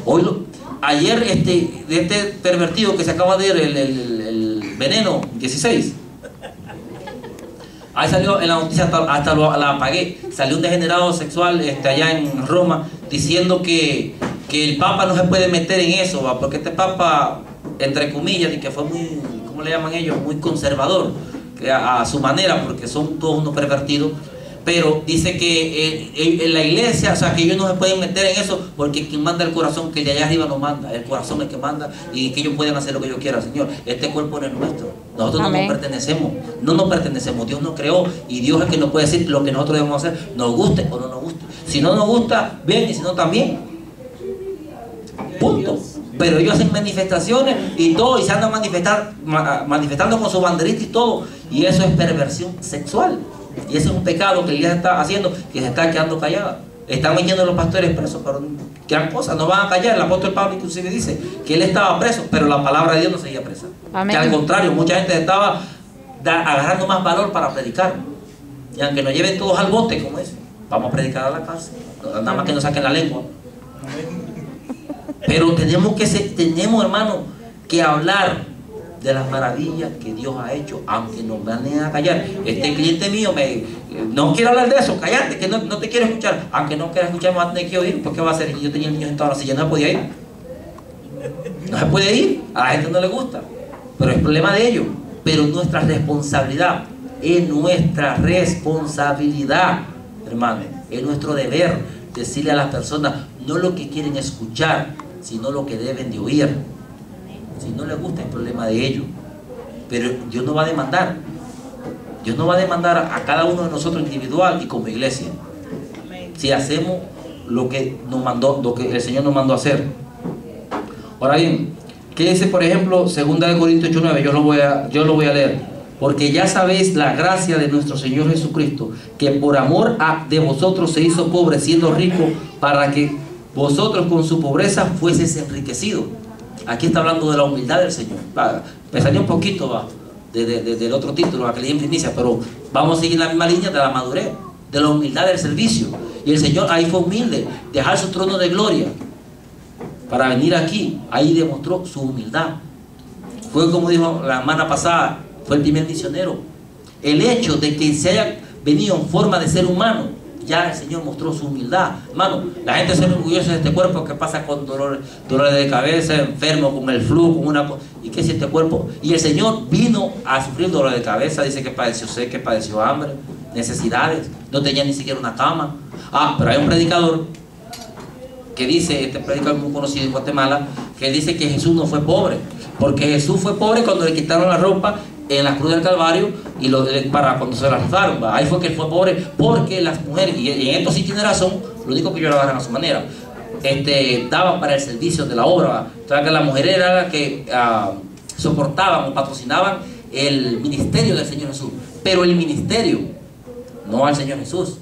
Ayer, de este pervertido que se acaba de ir, el Veneno 16. Ahí salió en la noticia, hasta la apagué. Salió un degenerado sexual allá en Roma diciendo que el Papa no se puede meter en eso, ¿va? Porque este Papa, entre comillas, y que fue muy, ¿cómo le llaman ellos? Muy conservador, que a su manera, porque son todos unos pervertidos. Pero dice que en la iglesia, o sea, que ellos no se pueden meter en eso, porque quien manda el corazón, que de allá arriba no manda, el corazón es el que manda, y que ellos pueden hacer lo que ellos quieran. Señor, este cuerpo no es nuestro, nosotros Amén. no nos pertenecemos, Dios nos creó, y Dios es el que nos puede decir lo que nosotros debemos hacer, nos guste o no nos guste. Si no nos gusta, bien, y si no, también. Punto. Pero ellos hacen manifestaciones y todo, y se andan manifestando con su banderita y todo, y eso es perversión sexual. Y ese es un pecado que la iglesia está haciendo, que se está quedando callada. Están metiendo a los pastores presos, pero gran cosa, no van a callar. El apóstol Pablo inclusive dice que él estaba preso, pero la palabra de Dios no seguía presa. Amén. Que al contrario, mucha gente estaba agarrando más valor para predicar. Y aunque nos lleven todos al bote, como es, vamos a predicar a la casa. Nada más que nos saquen la lengua. Pero tenemos, hermano, que hablar de las maravillas que Dios ha hecho, aunque nos van a callar. Este cliente mío no quiere hablar de eso, cállate, que no te quiere escuchar. Aunque no quiera escuchar, me va a tener que oír, porque va a ser que yo tenía el niño sentado en la silla, no se podía ir. No se puede ir, a la gente no le gusta, pero es problema de ellos. Pero nuestra responsabilidad, es nuestra responsabilidad, hermano, es nuestro deber decirle a las personas no lo que quieren escuchar, sino lo que deben de oír. Si no les gusta, es problema de ellos. Pero Dios no va a demandar. Dios no va a demandar a cada uno de nosotros individual y como iglesia. Si hacemos lo que el Señor nos mandó a hacer. Ahora bien, ¿qué dice, por ejemplo, 2 Corintios 8:9? Yo lo voy a leer. Porque ya sabéis la gracia de nuestro Señor Jesucristo, que por amor de vosotros se hizo pobre, siendo rico, para que vosotros con su pobreza fueseis enriquecidos. Aquí está hablando de la humildad del Señor. Me salió un poquito del otro título, aquel día en primicia, pero vamos a seguir la misma línea de la madurez, de la humildad del servicio. Y el Señor ahí fue humilde, dejar su trono de gloria para venir aquí. Ahí demostró su humildad. Fue como dijo la semana pasada, fue el primer misionero. El hecho de que se haya venido en forma de ser humano, ya el Señor mostró su humildad. Hermano, la gente se orgullosa de este cuerpo que pasa con dolores de cabeza, enfermo, con el flu, con una cosa. ¿Y qué es este cuerpo? Y el Señor vino a sufrir dolor de cabeza. Dice que padeció sed, que padeció hambre, necesidades. No tenía ni siquiera una cama. Pero hay un predicador que dice, este predicador muy conocido en Guatemala, que dice que Jesús no fue pobre. Porque Jesús fue pobre cuando le quitaron la ropa en la cruz del Calvario y para cuando se la rifaron. Ahí fue que él fue pobre, porque las mujeres, y en esto sí tiene razón, lo único que ellos lo agarran a su manera, daban para el servicio de la obra. Entonces, que las mujeres eran las que soportaban o patrocinaban el ministerio del Señor Jesús, pero el ministerio, no al Señor Jesús.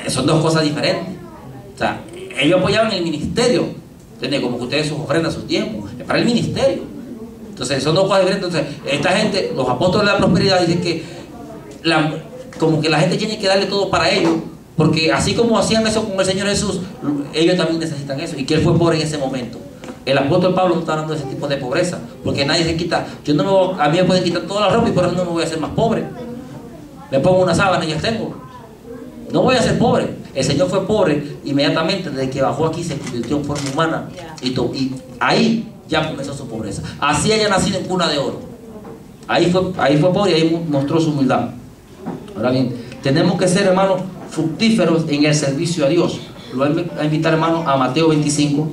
Son dos cosas diferentes. O sea, ellos apoyaban el ministerio, ¿entiendes? Como que ustedes sus ofrendas, sus tiempos, es para el ministerio. Entonces son dos cosas diferentes. Entonces, esta gente, los apóstoles de la prosperidad, dicen que como que la gente tiene que darle todo para ellos, porque así como hacían eso con el Señor Jesús, ellos también necesitan eso, y que Él fue pobre en ese momento. El apóstol Pablo no está hablando de ese tipo de pobreza, porque nadie se quita. Yo no me voy, a mí me pueden quitar toda la ropa y por eso no me voy a hacer más pobre. Me pongo una sábana y ya tengo. No voy a ser pobre. El Señor fue pobre inmediatamente desde que bajó aquí, se convirtió en forma humana y ahí ya comenzó su pobreza. Así haya nacido en cuna de oro. Ahí fue pobre y ahí mostró su humildad. Ahora bien, tenemos que ser, hermanos, fructíferos en el servicio a Dios. Lo voy a invitar, hermanos, a Mateo 25.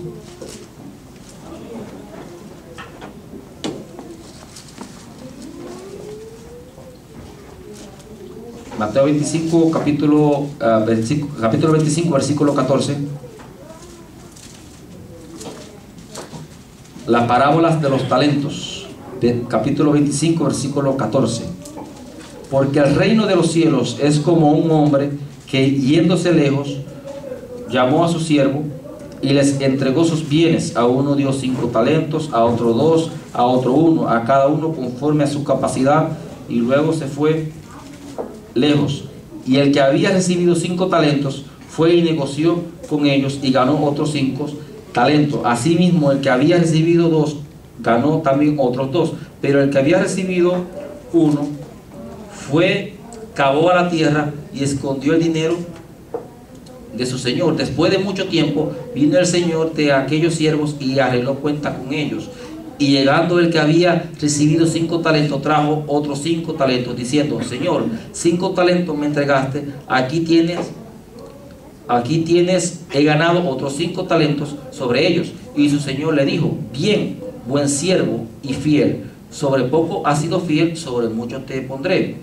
Mateo 25, capítulo 25, versículo 14. Las parábolas de los talentos, capítulo 25, versículo 14. Porque el reino de los cielos es como un hombre que, yéndose lejos, llamó a su siervo y les entregó sus bienes. A uno dio 5 talentos, a otro 2, a otro 1, a cada uno conforme a su capacidad, y luego se fue lejos. Y el que había recibido 5 talentos fue y negoció con ellos y ganó otros 5 talentos. Asimismo, el que había recibido 2 ganó también otros 2. Pero el que había recibido 1 fue, cavó a la tierra y escondió el dinero de su señor. Después de mucho tiempo vino el señor de aquellos siervos y arregló cuenta con ellos. Y llegando el que había recibido 5 talentos, trajo otros 5 talentos, diciendo: Señor, 5 talentos me entregaste, aquí tienes, he ganado otros 5 talentos sobre ellos. Y su señor le dijo: bien, buen siervo y fiel, sobre poco has sido fiel, sobre mucho te pondré.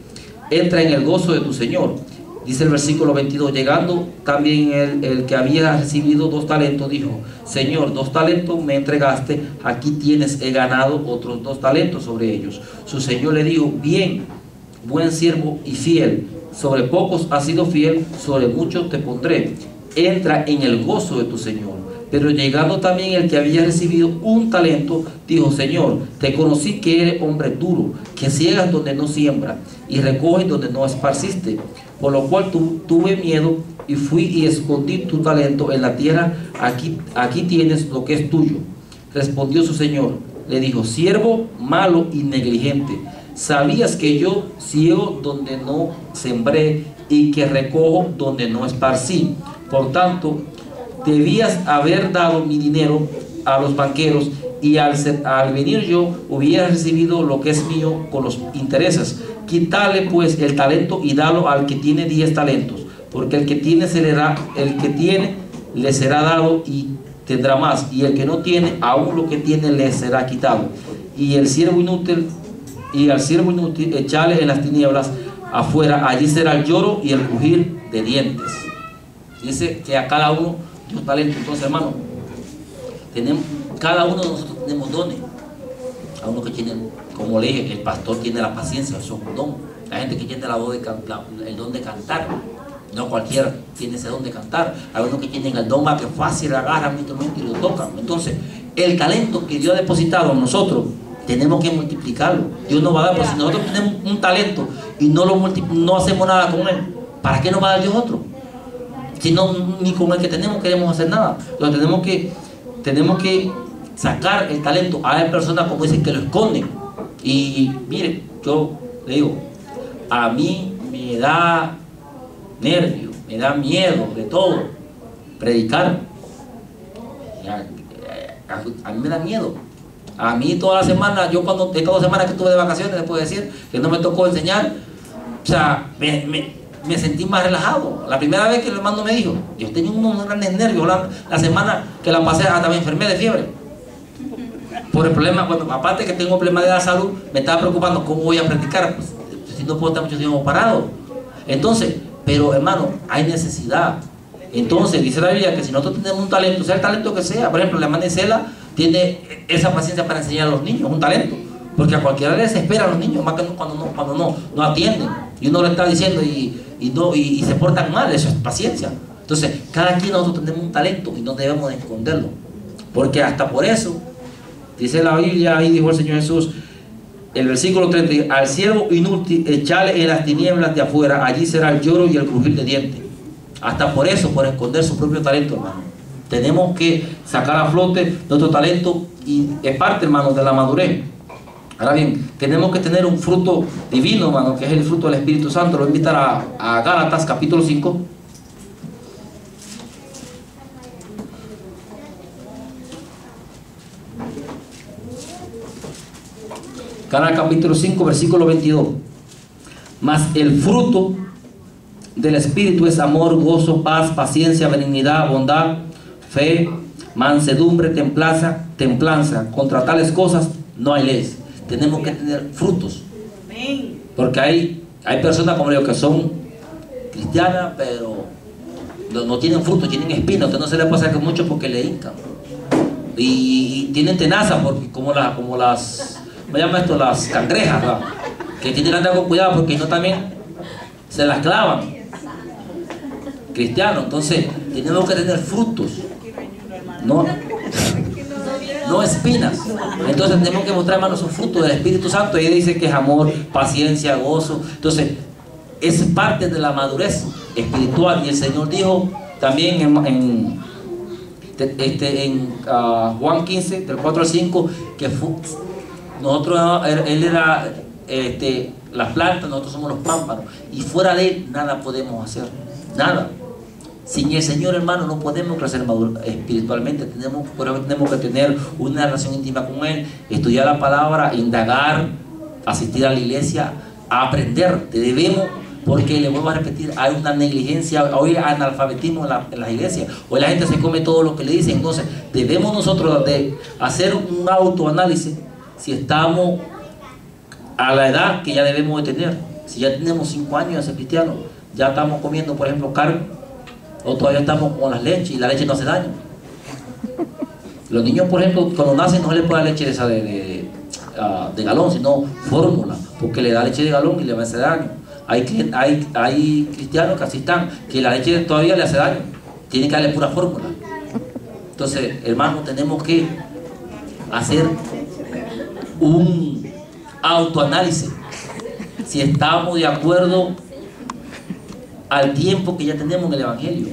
Entra en el gozo de tu señor. Dice el versículo 22, llegando también el que había recibido 2 talentos, dijo: Señor, 2 talentos me entregaste, aquí tienes, he ganado otros 2 talentos sobre ellos. Su señor le dijo: bien, buen siervo y fiel, sobre pocos has sido fiel, sobre muchos te pondré. Entra en el gozo de tu señor. Pero llegando también el que había recibido 1 talento, dijo: Señor, te conocí que eres hombre duro, que ciegas donde no siembra y recoges donde no esparciste. Por lo cual tuve miedo y fui y escondí tu talento en la tierra. Aquí tienes lo que es tuyo. Respondió su señor, le dijo: siervo malo y negligente, ¿sabías que yo ciego donde no sembré y que recojo donde no esparcí? Por tanto, debías haber dado mi dinero a los banqueros, y al venir yo hubiera recibido lo que es mío con los intereses. Quítale pues el talento y dalo al que tiene 10 talentos, porque el que tiene le será dado y tendrá más, y el que no tiene, aún lo que tiene le será quitado. Y al siervo inútil echale en las tinieblas afuera, allí será el lloro y el crujir de dientes. Dice que a cada uno dio talento. Entonces, hermano, cada uno de nosotros tenemos dones. A uno que tiene, como le dije, el pastor tiene la paciencia, eso es un don. La gente que tiene el don de cantar, no cualquiera tiene ese don de cantar. Hay unos que tienen el don más que fácil, agarran un instrumento y lo tocan. Entonces, el talento que Dios ha depositado en nosotros, tenemos que multiplicarlo. Dios nos va a dar, pero si nosotros tenemos un talento y no hacemos nada con él, ¿para qué nos va a dar Dios otro? Si no, ni con el que tenemos queremos hacer nada. Entonces tenemos que sacar el talento. Hay personas, como dicen, que lo esconden. Y mire, yo le digo, a mí me da nervio, me da miedo de todo predicar. A mí me da miedo. A mí toda la semana, yo cuando de cada semana que estuve de vacaciones, les puedo decir que no me tocó enseñar, o sea, me sentí más relajado. La primera vez que el hermano me dijo, yo tenía unos grandes nervios la semana que la pasé, hasta me enfermé de fiebre por el problema. Bueno, aparte que tengo problemas de la salud, me estaba preocupando cómo voy a predicar, pues, si no puedo estar mucho tiempo parado. Entonces, pero hermano, hay necesidad. Entonces dice la Biblia que si nosotros tenemos un talento, sea el talento que sea, por ejemplo, la hermana Isela tiene esa paciencia para enseñar a los niños, un talento, porque a cualquiera les espera a los niños, más que cuando no atienden y uno le está diciendo y se portan mal. Eso es paciencia. Entonces, cada quien nosotros tenemos un talento y no debemos de esconderlo, porque hasta por eso dice la Biblia, ahí dijo el Señor Jesús, el versículo 30, al siervo inútil echale en las tinieblas de afuera, allí será el lloro y el crujir de dientes. Hasta por eso, por esconder su propio talento, hermano. tenemos que sacar a flote nuestro talento y es parte, hermano, de la madurez. Ahora bien, tenemos que tener un fruto divino, hermano, que es el fruto del Espíritu Santo. Lo voy a invitar a Gálatas capítulo 5. Gálatas capítulo 5, versículo 22. Mas el fruto del Espíritu es amor, gozo, paz, paciencia, benignidad, bondad, fe, mansedumbre, templanza. Contra tales cosas no hay leyes. Tenemos que tener frutos. Porque hay personas, como digo, que son cristianas, pero no tienen frutos, tienen espinas. Usted no se le puede hacer mucho porque le hincan. Y tienen tenaza, porque como las, ¿me llama esto? Las cangrejas, ¿verdad? Que tienen que andar con cuidado porque no también se las clavan. Cristianos, entonces tenemos que tener frutos. No espinas. Entonces tenemos que mostrar, hermanos, un fruto del Espíritu Santo. Y dice que es amor, paciencia, gozo. Entonces es parte de la madurez espiritual. Y el Señor dijo también en Juan 15 del 4 al 5 que nosotros, él era las plantas, nosotros somos los pámpanos, y fuera de él nada podemos hacer, nada. Sin el Señor, hermano, no podemos crecer espiritualmente. Tenemos que tener una relación íntima con Él, estudiar la palabra, indagar, asistir a la iglesia, a aprender. Debemos, porque le vuelvo a repetir, hay una negligencia, hoy hay analfabetismo en las iglesias, hoy la gente se come todo lo que le dicen. Entonces debemos nosotros de hacer un autoanálisis si estamos a la edad que ya debemos de tener. Si ya tenemos 5 años de ser cristianos, ya estamos comiendo, por ejemplo, carne, o todavía estamos con las leches y la leche no hace daño. Los niños, por ejemplo, cuando nacen no se les puede dar leche esa de galón, sino fórmula, porque le da leche de galón y le va a hacer daño. Hay cristianos que así están, que la leche todavía le hace daño, tienen que darle pura fórmula. Entonces, hermanos, tenemos que hacer un autoanálisis si estamos de acuerdo al tiempo que ya tenemos en el Evangelio.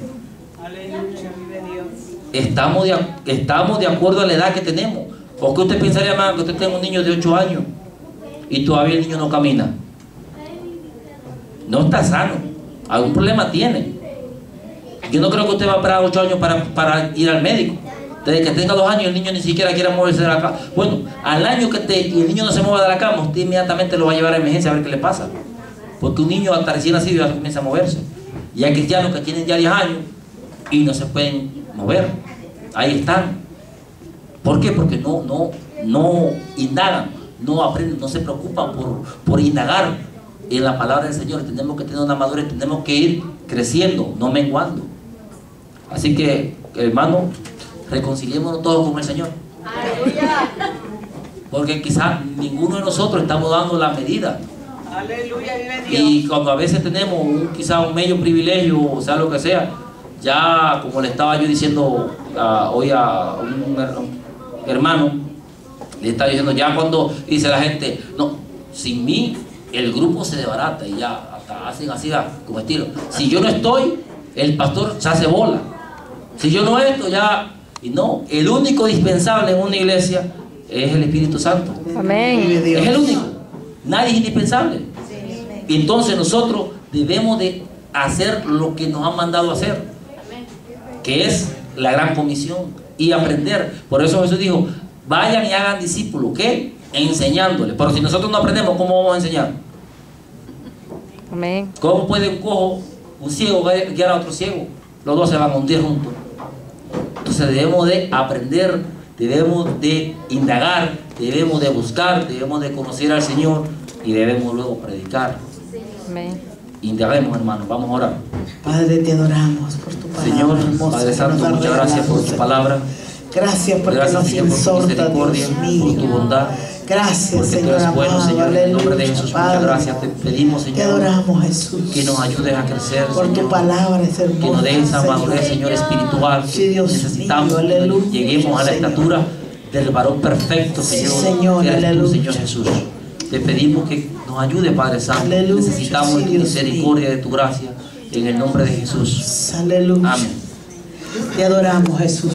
Estamos de acuerdo a la edad que tenemos. ¿O qué usted pensaría, hermano, que usted tenga un niño de 8 años y todavía el niño no camina? No está sano, algún problema tiene. Yo no creo que usted va a esperar 8 años para ir al médico. Desde que tenga 2 años el niño ni siquiera quiere moverse de la cama. Bueno, al año y el niño no se mueva de la cama, usted inmediatamente lo va a llevar a emergencia a ver qué le pasa. Porque un niño hasta recién nacido ya comienza a moverse. Y hay cristianos que tienen ya 10 años y no se pueden mover. Ahí están. ¿Por qué? Porque no indagan, no aprenden, no se preocupan por indagar en la palabra del Señor. Tenemos que tener una madurez, tenemos que ir creciendo, no menguando. Así que, hermano, reconciliémonos todos con el Señor. ¡Aleluya! Porque quizás ninguno de nosotros estamos dando la medida. Aleluya, vive Dios. Y cuando a veces tenemos quizás un medio privilegio, o sea, lo que sea, ya como le estaba yo diciendo hoy a un hermano, le estaba diciendo, ya cuando dice la gente, no, sin mí el grupo se desbarata, y ya hasta hacen así como estilo. Si yo no estoy, el pastor se hace bola. Si yo no esto, ya. Y no, el único dispensable en una iglesia es el Espíritu Santo. Amén. Es el único. Nadie es indispensable. Entonces nosotros debemos de hacer lo que nos han mandado a hacer, que es la gran comisión, y aprender. Por eso Jesús dijo, vayan y hagan discípulos. ¿Qué? Enseñándoles. Pero si nosotros no aprendemos, ¿cómo vamos a enseñar? Amén. ¿Cómo puede un cojo, un ciego guiar a otro ciego? Los dos se van a hundir juntos. Entonces debemos de aprender, debemos de indagar, debemos de buscar, debemos de conocer al Señor y debemos luego predicar. Amén. Indaguemos, hermanos, vamos a orar. Padre, te adoramos por tu palabra. Señor, hermosa, Padre que Santo, nos has muchas gracias por tu regalado, palabra. Gracias porque Gracias, nos Señor, por tu exhorta, misericordia, Dios mío. por tu bondad. Gracias, Porque tú Señor eres bueno, amado. Señor, en el nombre de Aleluya, Jesús. Padre. Muchas gracias. Te pedimos, Te Señor, adoramos, Jesús. que nos ayudes a crecer, Por tu Señor. palabra es hermosa, Que nos des esa Señor. madurez, Señor, espiritual. Sí, Dios Necesitamos mío, que aleluya, lleguemos a la Señor. estatura del varón perfecto, Sí, Señor. Señor, Que eres tú, aleluya. Señor Jesús. Te pedimos que nos ayude, Padre Santo. Aleluya, Necesitamos sí, de tu Dios misericordia, de tu gracia, en el nombre de Jesús. Aleluya. Amén. Te adoramos, Jesús.